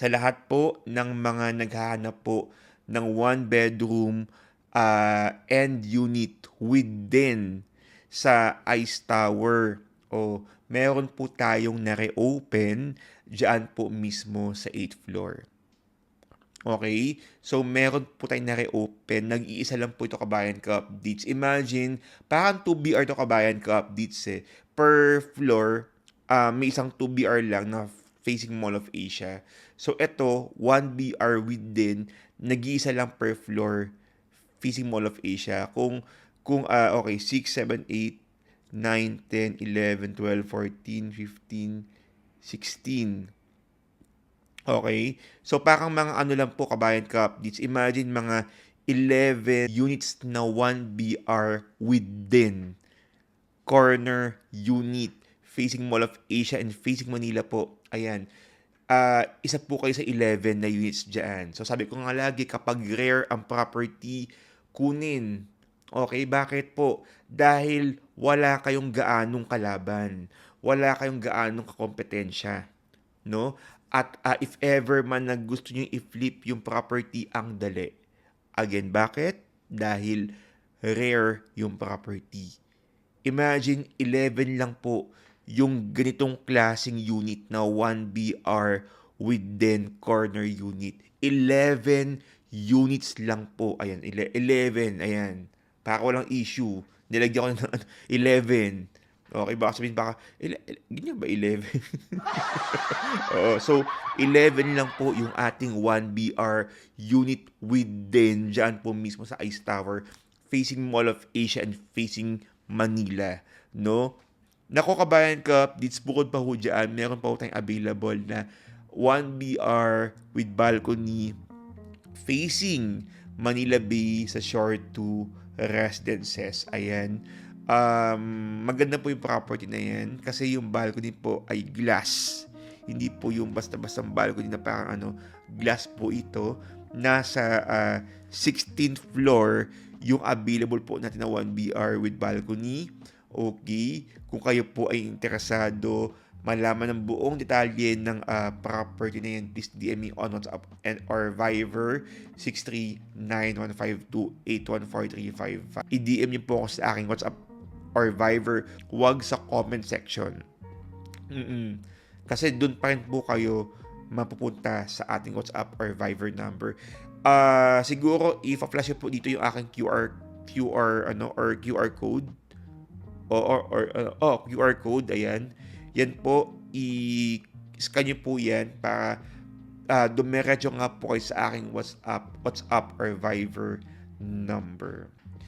Sa lahat po ng mga naghahanap po ng one bedroom and unit within sa Ice Tower. O meron po tayong na-reopen dyan po mismo sa 8th floor. Okay? So, meron po tayong na-reopen. Nag-iisa lang po ito, Kabayan ka updates. Imagine, parang 2BR to, Kabayan ka updates eh. Per floor, may isang 2BR lang na facing Mall of Asia. So, ito, 1BR within, nag-iisa lang per floor facing Mall of Asia. Okay, 6, 7, 8, 9, 10, 11, 12, 14, 15, 16. Okay? So, parang mga ano lang po, Kabayan ka updates. Imagine mga 11 units na 1BR within corner unit facing Mall of Asia and facing Manila po. Ayan. Isa po kayo sa 11 na units dyan. So, sabi ko nga lagi, kapag rare ang property, kunin. Okay, bakit po? Dahil wala kayong gaanong kalaban. Wala kayong gaanong kakompetensya, no? At if ever man na gusto niyo i-flip yung property, ang dali. Again, bakit? Dahil rare yung property. Imagine 11 lang po yung ganitong klaseng unit na 1BR within corner unit. 11 units lang po. Ayan, 11. Ayan. Para walang issue. Nilagyan ko ng 11. Okay, baka sabihin ganyan ba 11? Oo, so 11 lang po yung ating 1BR unit within dyan po mismo sa Ice Tower facing Mall of Asia and facing Manila, no? Nako, Kabayan Cup, dits bukod pa ho dyan, meron pa ho tayong available na 1BR with balcony facing Manila Bay sa Shore 2 Residences. Ayan. Maganda po yung property na yan kasi yung balcony po ay glass. Hindi po yung basta-bastang balcony na parang glass po ito. Nasa 16th floor yung available po natin na 1BR with balcony. Okay, kung kayo po ay interesado malaman ng buong detalye ng property na yan, please DM me on WhatsApp or Viber 639-152-81435. I-DM niyo po ako sa aking WhatsApp or Viber, huwag sa comment section. Kasi doon pa rin po kayo mapupunta sa ating WhatsApp or Viber number. Siguro i-flash po dito yung aking QR code QR code, ayan. Yan po, i-scan nyo po yan para dumiretso nga po kayo sa aking WhatsApp or Viber number.